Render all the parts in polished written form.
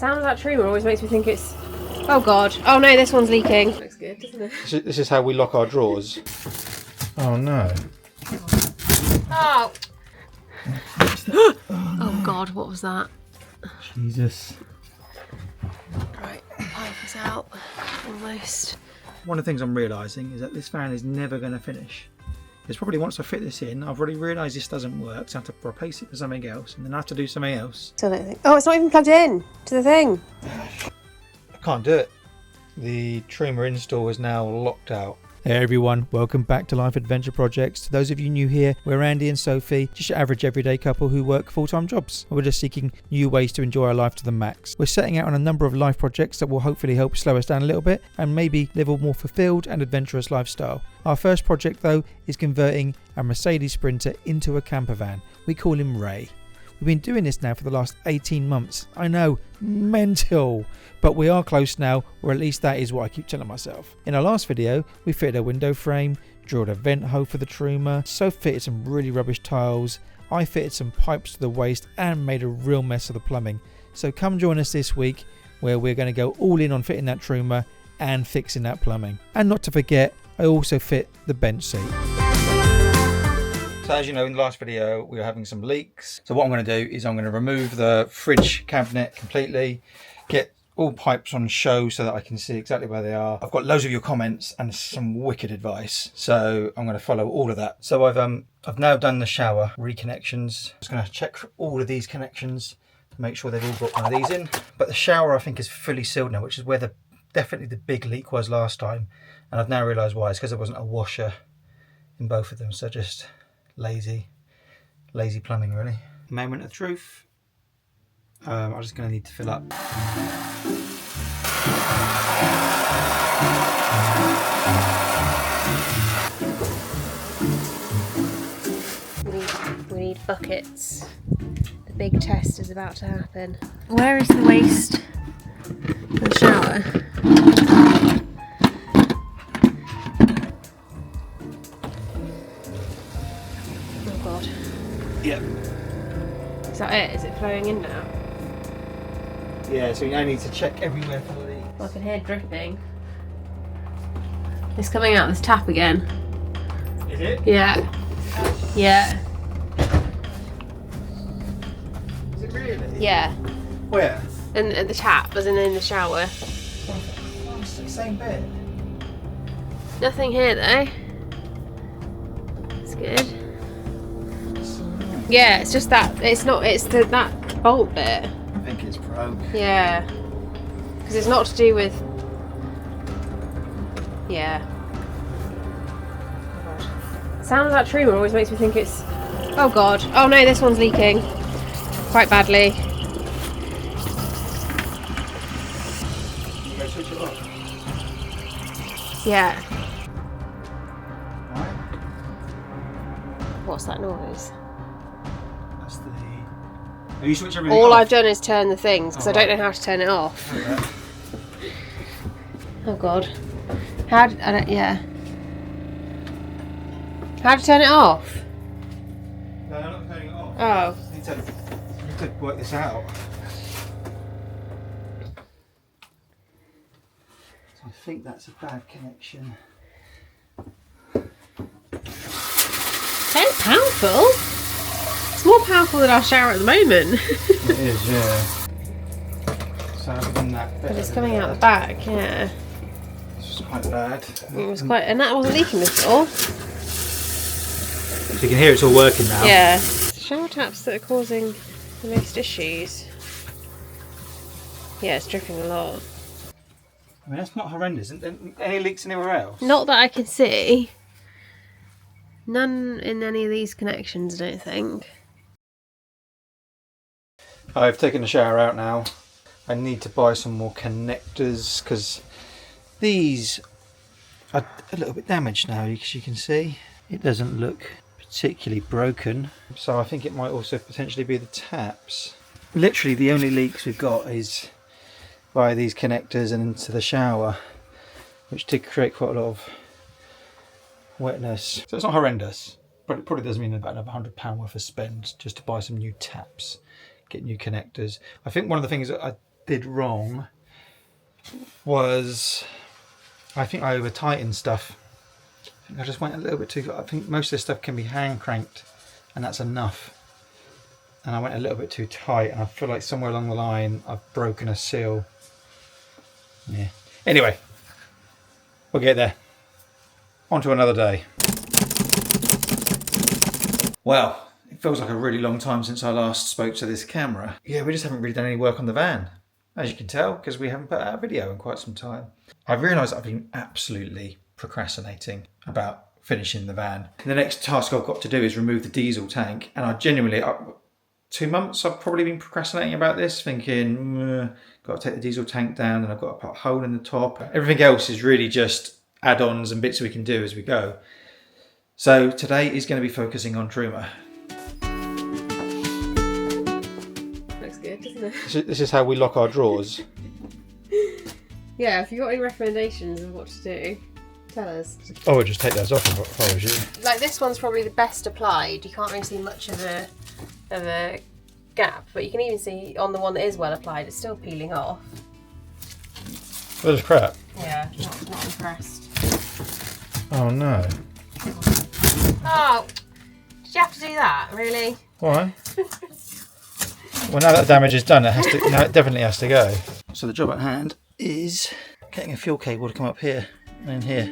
sound of that Truma always makes me think it's... Oh god. Oh no, this one's leaking. Looks good, doesn't it? This is how we lock our drawers. Oh no. Oh! Oh god, what was that? Jesus. Right, pipe is out. Almost. One of the things I'm realising is that this fan is never going to finish. It's probably once I fit this in, I've already realised this doesn't work, so I have to replace it with something else, and then I have to do something else. Still don't think... Oh, it's not even plugged in to the thing. I can't do it. The Truma install is now locked out. Hey everyone, welcome back to Life Adventure Projects. To those of you new here, we're Andy and Sophie, just your average everyday couple who work full-time jobs. We're just seeking new ways to enjoy our life to the max. We're setting out on a number of life projects that will hopefully help slow us down a little bit and maybe live a more fulfilled and adventurous lifestyle. Our first project though is converting a Mercedes Sprinter into a campervan. We call him Ray. We've been doing this now for the last 18 months. I know, mental. But we are close now, or at least that is what I keep telling myself. In our last video, we fitted a window frame, drilled a vent hole for the Truma, Soph fitted some really rubbish tiles, I fitted some pipes to the waist and made a real mess of the plumbing. So come join us this week where we're going to go all in on fitting that Truma and fixing that plumbing. And not to forget, I also fit the bench seat. So as you know, in the last video we were having some leaks. So what I'm going to do is I'm going to remove the fridge cabinet completely, get all pipes on show so that I can see exactly where they are. I've got loads of your comments and some wicked advice, so I'm going to follow all of that. So I've now done the shower reconnections. I'm just going to check all of these connections to make sure they've all got one of these in. But the shower I think is fully sealed now, which is where definitely the big leak was last time. And I've now realised why. It's because there wasn't a washer in both of them. So just lazy plumbing really. Moment of truth. I'm just going to need to fill up. We need buckets. The big test is about to happen. Where is the waste for the shower? Oh god. Yep. Is that it? Is it flowing in now? Yeah, so we now need to check everywhere for leaks. I can hear dripping. It's coming out this tap again. Is it? Yeah. Yeah. Is it really? Yeah. Where? And at the tap, as in the shower. Oh, it's the same bit. Nothing here though. It's good. Yeah, it's just that it's not. It's that bolt bit. I think it's broke. Yeah. Because it's not to do with. Yeah. Oh god. The sound of that Truma always makes me think it's. Oh god. Oh no, this one's leaking. Quite badly. You go switch it off. Yeah. Right. What's that noise? That's the. Oh, you switch everything All off? I've done is turn the things because I don't know how to turn it off. Okay. Oh god. How did I don't, yeah. How to turn it off? No, I'm not turning it off. Oh. I need to work this out. So I think that's a bad connection. Very powerful. It's more powerful than our shower at the moment. It is, yeah. So other than that, But it's coming out the back, yeah. It's just quite bad. It was quite, and that wasn't leaking before. So you can hear it's all working now. Yeah. It's the shower taps that are causing the most issues. Yeah, it's dripping a lot. I mean, that's not horrendous. Isn't there any leaks anywhere else? Not that I can see. None in any of these connections, I don't think. I've taken the shower out now. I need to buy some more connectors because these are a little bit damaged now, as you can see. It doesn't look particularly broken. So I think it might also potentially be the taps. Literally the only leaks we've got is via these connectors and into the shower, which did create quite a lot of wetness. So it's not horrendous, but it probably does mean about another £100 worth of spend just to buy some new taps, get new connectors. I think one of the things that did wrong was I think I over tightened stuff. I think I just went a little bit too far. I think most of this stuff can be hand cranked and that's enough. And I went a little bit too tight and I feel like somewhere along the line I've broken a seal. Yeah. Anyway, we'll get there. On to another day. Well, it feels like a really long time since I last spoke to this camera. Yeah, we just haven't really done any work on the van, as you can tell, because we haven't put out a video in quite some time. I've realised I've been absolutely procrastinating about finishing the van. The next task I've got to do is remove the diesel tank, and I genuinely, 2 months I've probably been procrastinating about this, thinking, got to take the diesel tank down and I've got to put a hole in the top. Everything else is really just add-ons and bits we can do as we go. So today is going to be focusing on Truma. Looks good, doesn't it? This is how we lock our drawers. Yeah, if you've got any recommendations of what to do, tell us. Oh, I'll just take those off if I was you. Like this one's probably the best applied. You can't really see much of a gap, but you can even see on the one that is well applied, it's still peeling off. That is crap. Yeah, not impressed. Oh no. Oh, did you have to do that? Really? Why? Well, now that damage is done, it definitely has to go. So the job at hand is getting a fuel cable to come up here and in here.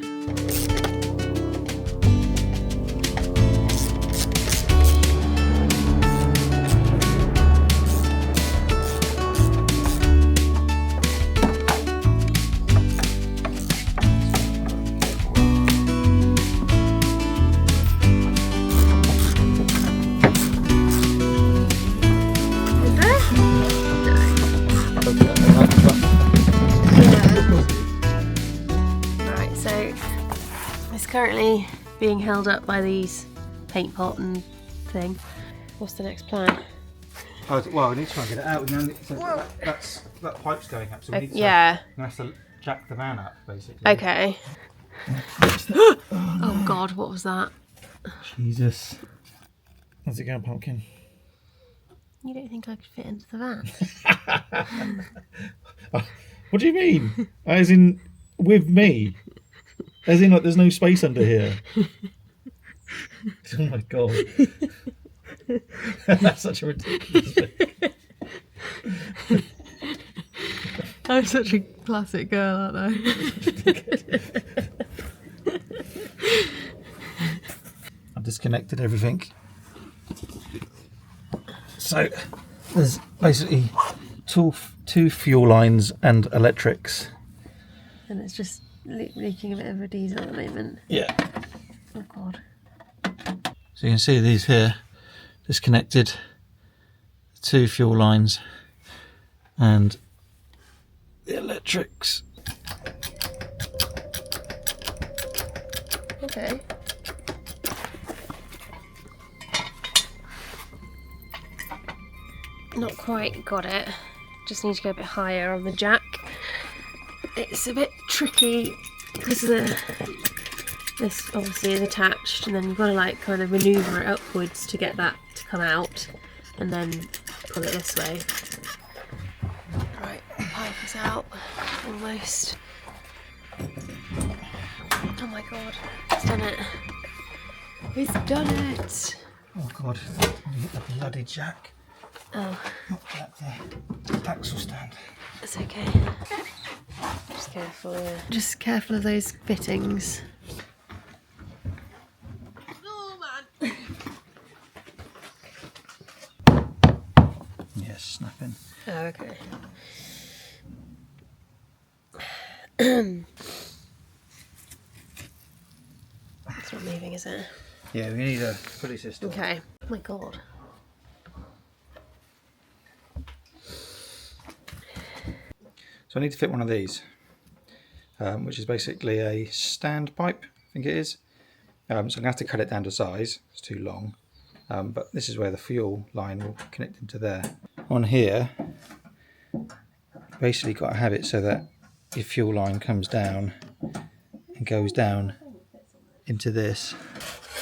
Currently being held up by these paint pot and thing. What's the next plan? Oh, well, we need to try and get it out. That pipe's going up, so we need to, yeah. we have to jack the van up, basically. Okay. Oh God, what was that? Jesus. How's it going, Pumpkin? You don't think I could fit into the van? What do you mean? As in, with me? As in, like, there's no space under here. Oh my God. That's such a ridiculous thing. I'm such a classic girl, aren't I? I've disconnected everything. So, there's basically two fuel lines and electrics. And it's just leaking a bit of a diesel at the moment. Yeah. Oh God. So you can see these here, disconnected, 2 fuel lines and the electrics. Okay. Not quite got it. Just need to go a bit higher on the jack. It's a bit tricky because this obviously is attached, and then you've got to like kind of manoeuvre it upwards to get that to come out, and then pull it this way. Right, the pipe is out almost. Oh my God, it's done it. It's done it. Oh God, you hit the bloody jack. Oh. Not jack, the axle stand. It's okay. Just careful, yeah. Just careful of those fittings. Oh man! Yes, snapping. Oh, okay. It's not moving, is it? Yeah, we need a pulley system. Okay. Oh my God. So I need to fit one of these, which is basically a stand pipe, I think it is. So I'm going to have to cut it down to size, it's too long. But this is where the fuel line will connect into there. On here, basically got to have it so that your fuel line comes down and goes down into this.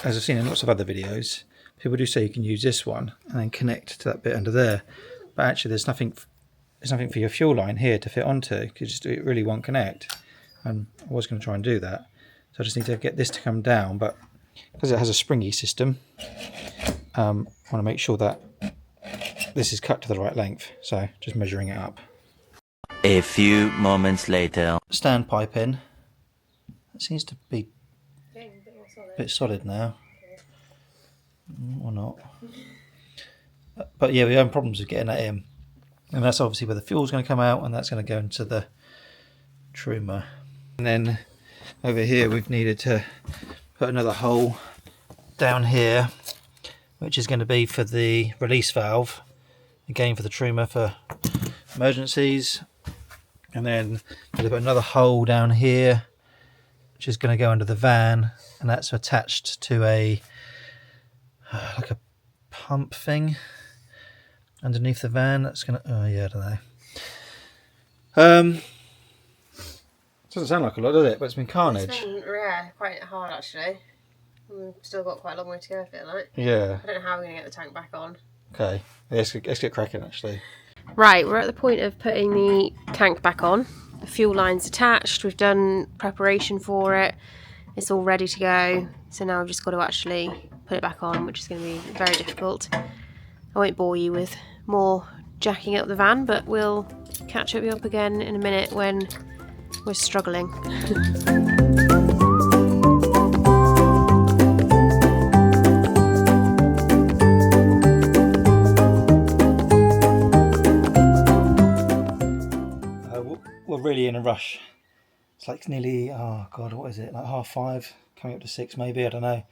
As I've seen in lots of other videos, people do say you can use this one and then connect to that bit under there. But actually there's nothing there's nothing for your fuel line here to fit onto, because it really won't connect. And I was going to try and do that, so I just need to get this to come down, but because it has a springy system, I want to make sure that this is cut to the right length, so just measuring it up. A few moments later. Standpipe in. It seems to be a bit solid now, or not. But yeah, we're having problems with getting that in, and that's obviously where the fuel's going to come out, and that's going to go into the Truma. And then over here we've needed to put another hole down here, which is going to be for the release valve, again for the Truma for emergencies. And then we'll put another hole down here, which is going to go under the van, and that's attached to a like a pump thing underneath the van. That's going to, oh yeah, I don't know. Doesn't sound like a lot, does it? But it's been carnage. It's been, yeah, quite hard actually. We've still got quite a long way to go, I feel like. Yeah. I don't know how we're going to get the tank back on. Okay, let's get cracking actually. Right, we're at the point of putting the tank back on. The fuel line's attached, we've done preparation for it. It's all ready to go. So now we've just got to actually put it back on, which is going to be very difficult. I won't bore you with more jacking up the van, but we'll catch you up again in a minute when we're struggling. We're really in a rush. It's like nearly, oh god, what is it, like 5:30, coming up to 6 maybe, I don't know.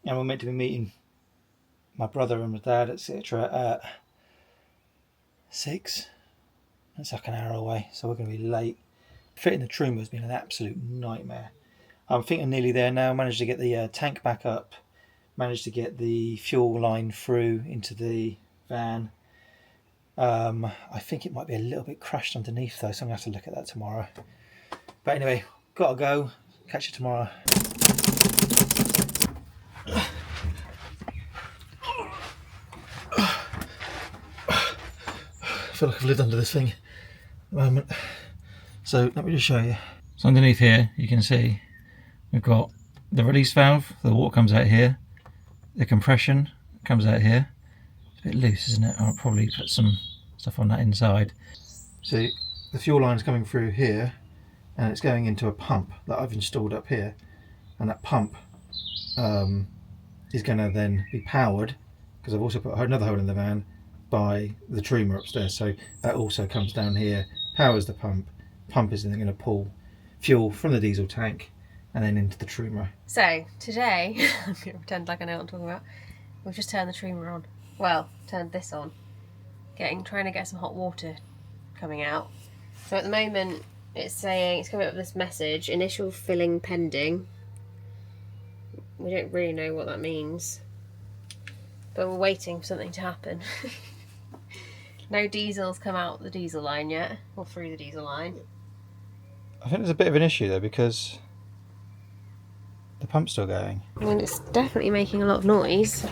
And we're meant to be meeting my brother and my dad, etc. at 6. It's like an hour away, so we're going to be late. Fitting the Truma has been an absolute nightmare. I think I'm nearly there now. Managed to get the tank back up, managed to get the fuel line through into the van. I think it might be a little bit crushed underneath though, so I'm going to have to look at that tomorrow. But anyway, gotta go. Catch you tomorrow. I feel like I've lived under this thing at the moment. So let me just show you. So underneath here you can see we've got the release valve, the water comes out here, the compression comes out here. It's a bit loose, isn't it? I'll probably put some stuff on that inside. See, the fuel line's coming through here and it's going into a pump that I've installed up here, and that pump is going to then be powered, because I've also put another hole in the van, by the Truma upstairs. So that also comes down here, powers the pump. Pump is then going to pull fuel from the diesel tank and then into the Truma. So today, I'm going to pretend like I know what I'm talking about. We've just turned the Truma on. Well, turned this on. Trying to get some hot water coming out. So at the moment it's saying, it's coming up with this message, initial filling pending. We don't really know what that means, but we're waiting for something to happen. No diesel's come out the diesel line yet, or through the diesel line. I think there's a bit of an issue though, because the pump's still going. I mean, it's definitely making a lot of noise.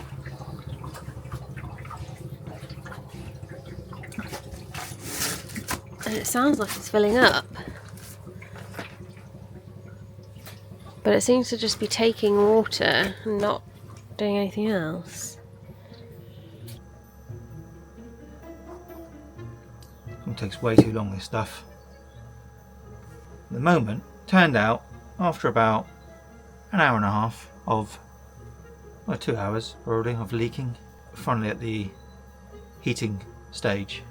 And it sounds like it's filling up. But it seems to just be taking water and not doing anything else. It takes way too long, this stuff. At the moment, turned out, after about an hour and a half of, well, 2 hours probably, of leaking, finally at the heating stage,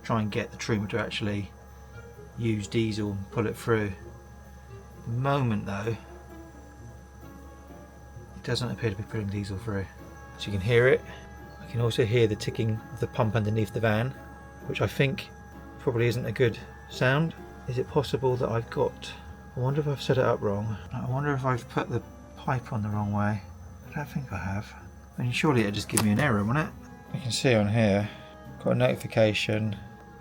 try and get the Truma to actually use diesel and pull it through. At the moment though, it doesn't appear to be putting diesel through. So you can hear it. I can also hear the ticking of the pump underneath the van, which I think probably isn't a good sound. Is it possible that I've got, I wonder if I've set it up wrong. I wonder if I've put the pipe on the wrong way. I don't think I have. I mean, surely it'd just give me an error, wouldn't it? You can see on here, got a notification.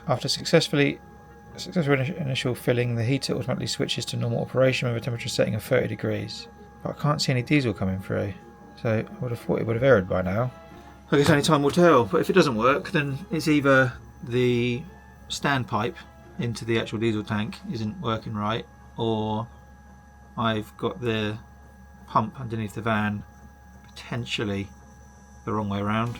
After successful initial filling, the heater automatically switches to normal operation with a temperature setting of 30 degrees. But I can't see any diesel coming through, so I would have thought it would have errored by now. I guess only time will tell, but if it doesn't work, then it's either the standpipe into the actual diesel tank isn't working right, or I've got the pump underneath the van potentially the wrong way around.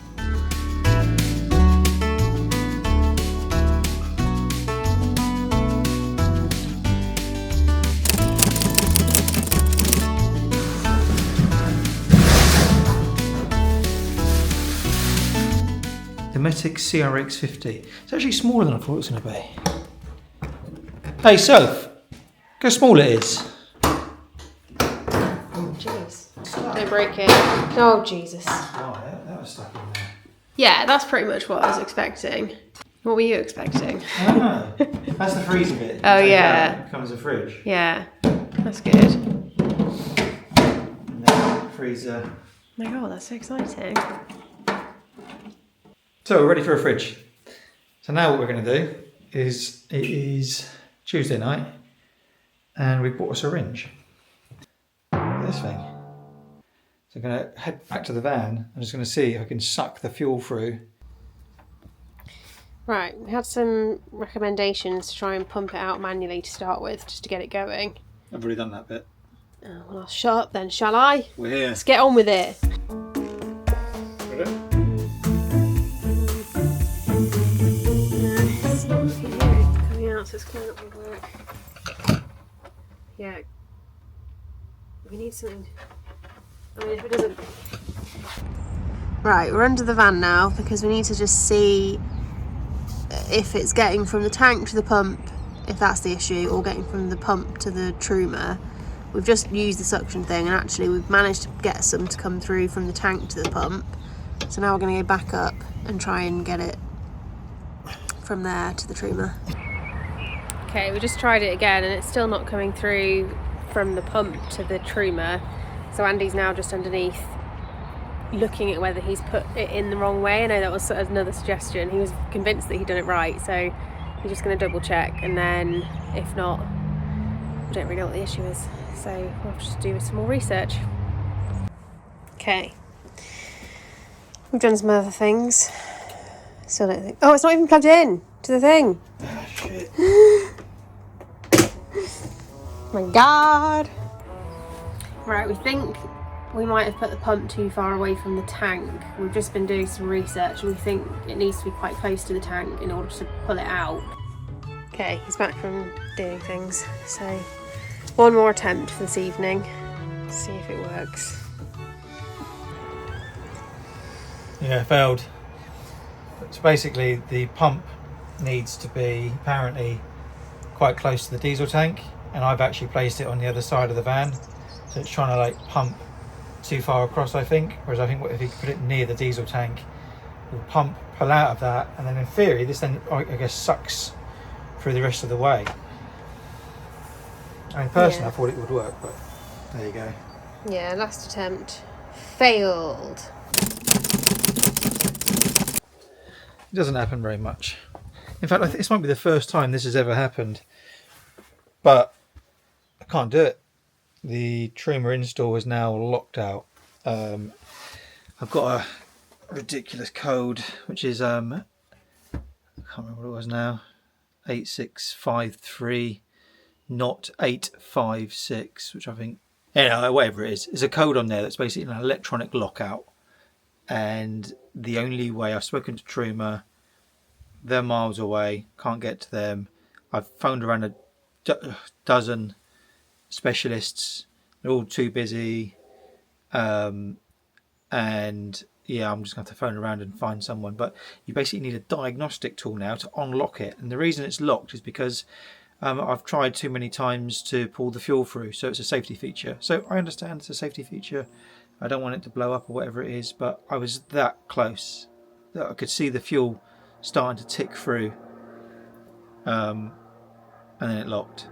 Dometic CRX50. It's actually smaller than I thought it was going to be. Hey Soph, look how small it is. Oh jeez. Don't break it. Oh Jesus. Oh, that was stuck in there. Yeah, that's pretty much what I was expecting. What were you expecting? I don't know. That's the freezer bit. Oh, Take yeah. It becomes a fridge. Yeah, that's good. And then freezer. Oh my god, that's so exciting. So we're ready for a fridge. So now what we're going to do is, it is Tuesday night and we bought a syringe. This thing. So I'm going to head back to the van. I'm just going to see if I can suck the fuel through. Right, we had some recommendations to try and pump it out manually to start with, just to get it going. I've already done that bit. Oh, well, I'll shut up then, shall I? We're here. Let's get on with it. Ready? It's not looking good. Coming out, so it's coming up with work. Yeah. We need something. I mean, if it doesn't... Right, we're under the van now because we need to just see if it's getting from the tank to the pump, if that's the issue, or getting from the pump to the Truma. We've just used the suction thing and actually we've managed to get some to come through from the tank to the pump. So now we're going to go back up and try and get it from there to the Truma. Okay, we just tried it again and it's still not coming through from the pump to the Truma. So Andy's now just underneath looking at whether he's put it in the wrong way. I know that was another suggestion. He was convinced that he'd done it right, so he's just going to double check, and then if not, we don't really know what the issue is, so we'll just do some more research. Okay, we've done some other things. Still don't think... Oh, it's not even plugged in to the thing. Ah, shit. Oh my god. Right, we think we might have put the pump too far away from the tank. We've just been doing some research and we think it needs to be quite close to the tank in order to pull it out. Okay, he's back from doing things, so one more attempt for this evening. See if it works. Yeah, failed. So basically the pump needs to be apparently quite close to the diesel tank, and I've actually placed it on the other side of the van, so it's trying to like pump too far across, I think, whereas I think if you put it near the diesel tank, it will pump, pull out of that, and then in theory this then I guess sucks through the rest of the way. I mean, personally, I thought it would work, but there you go. Yeah, last attempt failed. It doesn't happen very much. In fact, I think this might be the first time this has ever happened, but I can't do it. The Truma install is now locked out. I've got a ridiculous code, which is I can't remember what it was now, 8653 not 856, which I think, whatever it is, there's a code on there that's basically an electronic lockout, and the only way, I've spoken to Truma, they're miles away, can't get to them. I've phoned around a dozen specialists, they're all too busy, and yeah, I'm just going to have to phone around and find someone. But you basically need a diagnostic tool now to unlock it, and the reason it's locked is because I've tried too many times to pull the fuel through, so it's a safety feature. So I understand it's a safety feature, I don't want it to blow up or whatever it is, but I was that close that I could see the fuel starting to tick through, and then it locked.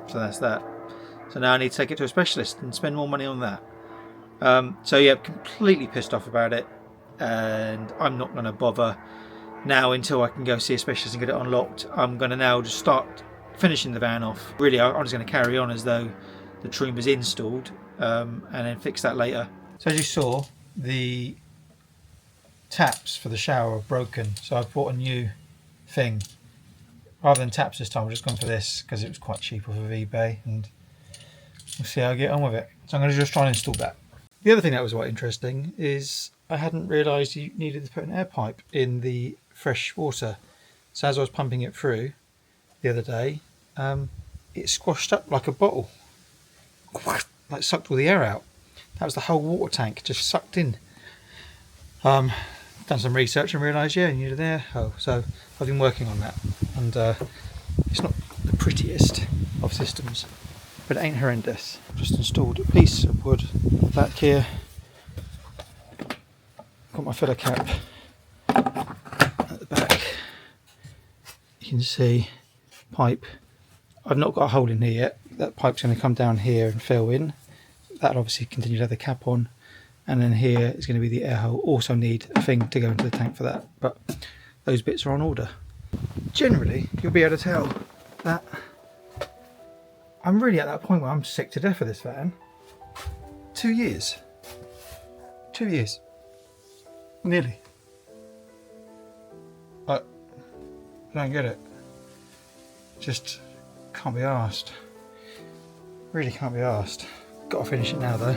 So that's that. So now I need to take it to a specialist and spend more money on that. So yeah, completely pissed off about it, and I'm not going to bother now until I can go see a specialist and get it unlocked. I'm going to now just start finishing the van off. Really, I'm just going to carry on as though the Truma's installed, and then fix that later. So as you saw, the taps for the shower are broken, so I've bought a new thing. rather than taps this time, I've just gone for this because it was quite cheap off of eBay, and we'll see how I get on with it. So I'm going to just try and install that. The other thing that was quite interesting is I hadn't realised you needed to put an air pipe in the fresh water. So as I was pumping it through the other day, it squashed up like a bottle, like sucked all the air out. That was the whole water tank just sucked in. Done some research and realised, yeah, you need an air hole. So I've been working on that, and it's not the prettiest of systems, but it ain't horrendous. Just installed a piece of wood back here. Got my filler cap at the back. You can see pipe. I've not got a hole in here yet. That pipe's going to come down here and fill in. That'll obviously continue to have the cap on. And then here is going to be the air hole. Also need a thing to go into the tank for that. But those bits are on order. Generally, you'll be able to tell that I'm really at that point where I'm sick to death of this van. 2 years. 2 years. Nearly. But I don't get it. Just can't be arsed. Really can't be arsed. Got to finish it now though.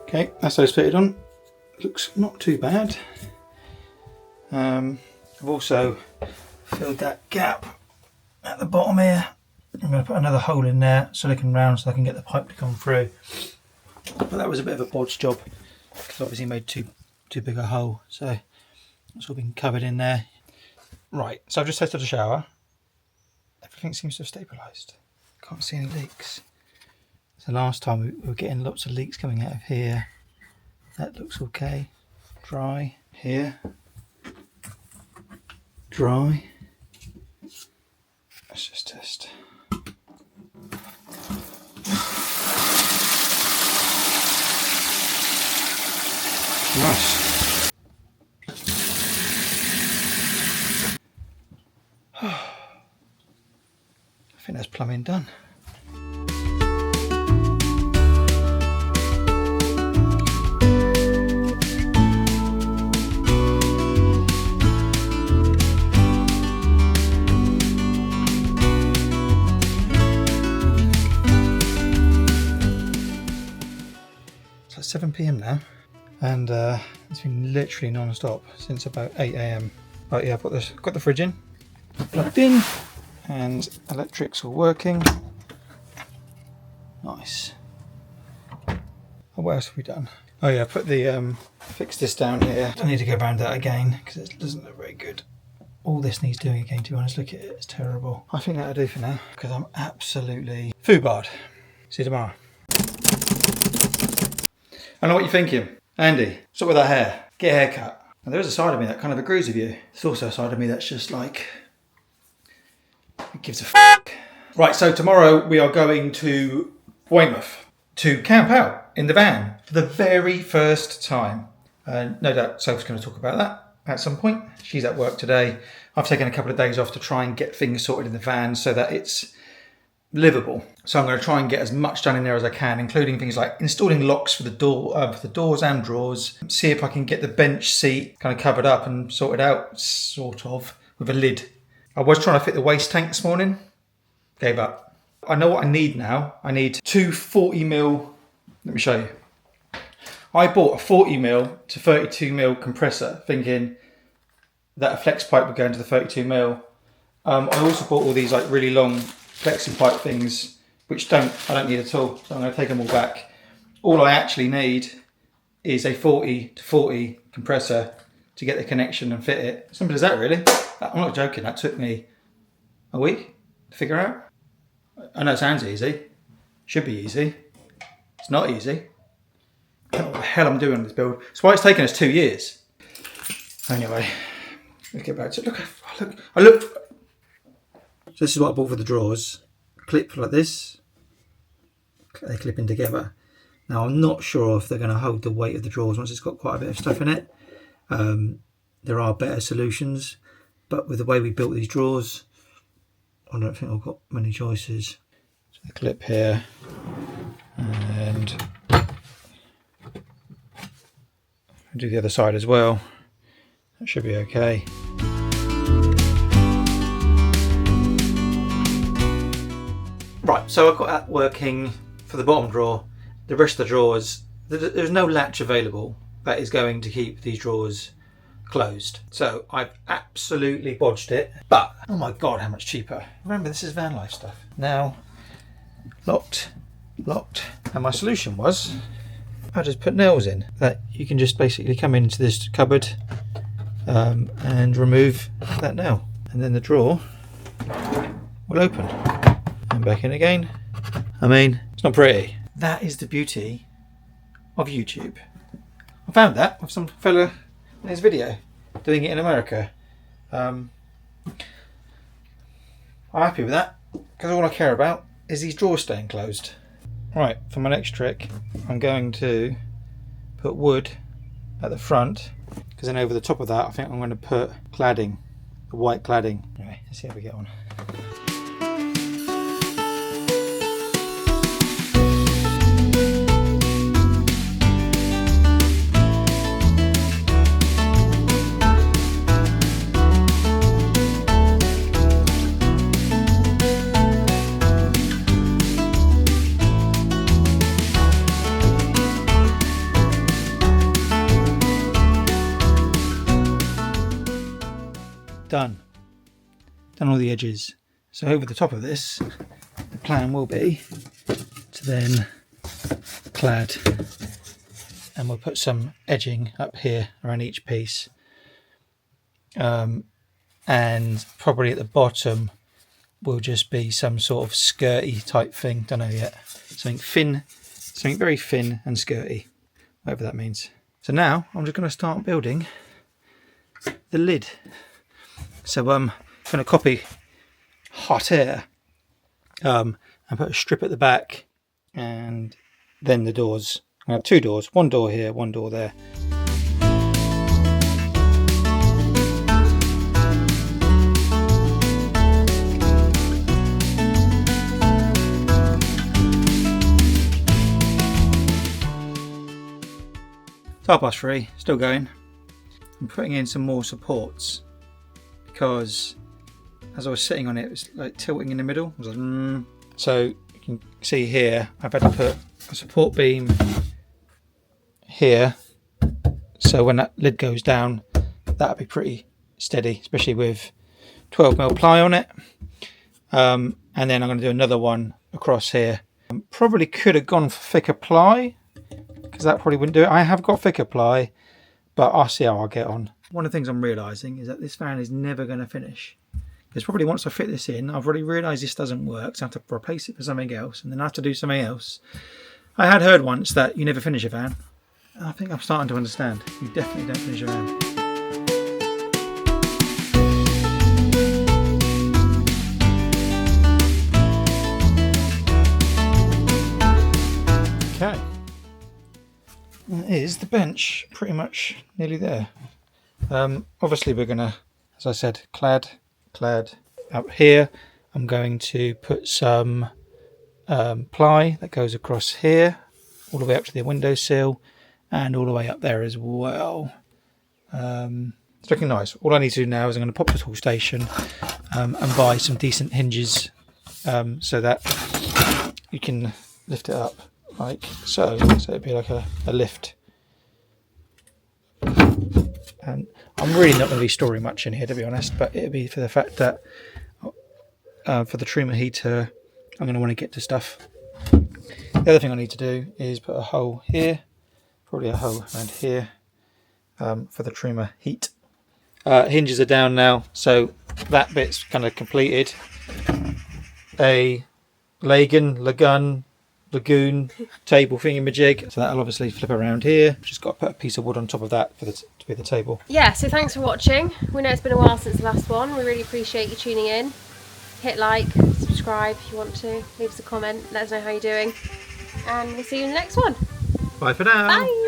Okay, that's those fitted on. Looks not too bad. I've also filled that gap at the bottom here. I'm going to put another hole in there, silicone round, so I can get the pipe to come through. But that was a bit of a bodge job because obviously made too big a hole, so it's all been covered in there. Right, so I've just tested the shower. Everything seems to have stabilised. Can't see any leaks. So last time we were getting lots of leaks coming out of here. That looks okay. Dry here. Dry. Let's just test. Nice. I think that's plumbing done. It's like 7 PM now. And it's been literally non-stop since about 8 AM. But yeah, I've got the fridge in, plugged in, and electrics all working. Nice. Oh, what else have we done? Oh yeah, I put the fixed this down here. I need to go around that again because it doesn't look very good. All this needs doing again, to be honest. Look at it, it's terrible. I think that'll do for now because I'm absolutely foobarred. See you tomorrow. I know what you're thinking. Andy, what's up with that hair? Get a haircut. And there is a side of me that kind of agrees with you. There's also a side of me that's just like, it gives a f***. Right, so tomorrow we are going to Weymouth to camp out in the van for the very first time. No doubt Sophie's going to talk about that at some point. She's at work today. I've taken a couple of days off to try and get things sorted in the van so that it's livable. So I'm going to try and get as much done in there as I can, including things like installing locks for the doors and drawers. See if I can get the bench seat kind of covered up and sorted out, sort of, with a lid. I was trying to fit the waste tank this morning. Gave up. I know what I need now. I need two 40mm. Let me show you. I bought a 40mm to 32mm compressor, thinking that a flex pipe would go into the 32mm. I also bought all these like really long flexi pipe things, which I don't need at all, so I'm going to take them all back. All I actually need is a 40 to 40 compressor to get the connection and fit it. Simple as that, really. I'm not joking, that took me a week to figure out. I know it sounds easy, should be easy. It's not easy. I don't know what the hell I'm doing on this build. That's why it's taken us 2 years. Anyway, let's get back to it. Look. So this is what I bought for the drawers. Clip like this. They clip in together. Now I'm not sure if they're going to hold the weight of the drawers once it's got quite a bit of stuff in it. There are better solutions, but with the way we built these drawers, I don't think I've got many choices. So the clip here, and I'll do the other side as well. That should be okay. Right, so I've got that working for the bottom drawer. The rest of the drawers, there's no latch available that is going to keep these drawers closed. So I've absolutely bodged it, but oh my god, how much cheaper. Remember, this is van life stuff. Now, locked, and my solution was I just put nails in that you can just basically come into this cupboard and remove that nail, and then the drawer will open and back in again. I mean, it's not pretty. That is the beauty of YouTube. I found that with some fella in his video doing it in America. I'm happy with that because all I care about is these drawers staying closed. Right, for my next trick I'm going to put wood at the front, because then over the top of that I think I'm going to put cladding, the white cladding. Anyway, let's see how we get on. Done all the edges. So over the top of this, the plan will be to then clad, and we'll put some edging up here around each piece, and probably at the bottom will just be some sort of skirty type thing, don't know yet, something thin, something very thin and skirty, whatever that means. So now I'm just going to start building the lid. So I'm going to copy hot air and put a strip at the back, and then the doors. I have two doors, one door here, one door there. It's 3:30, still going. I'm putting in some more supports, because as I was sitting on it, it was like tilting in the middle. I was like, So you can see here, I've had to put a support beam here, so when that lid goes down, that'll be pretty steady, especially with 12mm ply on it. And then I'm going to do another one across here. Probably could have gone for thicker ply, because that probably wouldn't do it. I have got thicker ply, but I'll see how I'll get on. One of the things I'm realising is that this fan is never going to finish. Because probably once I fit this in, I've already realised this doesn't work, so I have to replace it for something else, and then I have to do something else. I had heard once that you never finish a fan. I think I'm starting to understand. You definitely don't finish a fan. Okay. That is the bench, pretty much nearly there. Obviously we're going to, as I said, clad up here. I'm going to put some ply that goes across here all the way up to the windowsill and all the way up there as well. It's looking nice. All I need to do now is I'm going to pop the tool station and buy some decent hinges so that you can lift it up like so. So it'd be like a lift. And I'm really not going to be storing much in here, to be honest, but it'll be for the fact that for the Truma heater, I'm going to want to get to stuff. The other thing I need to do is put a hole here, probably a hole around here for the Truma heat. Hinges are down now, so that bit's kind of completed. A lagoon table thingamajig, so that'll obviously flip around here. Just got to put a piece of wood on top of that for to be the table. Yeah, so thanks for watching. We know it's been a while since the last one. We really appreciate you tuning in. Hit like, subscribe if you want to, leave us a comment, let us know how you're doing, and we'll see you in the next one. Bye for now. Bye.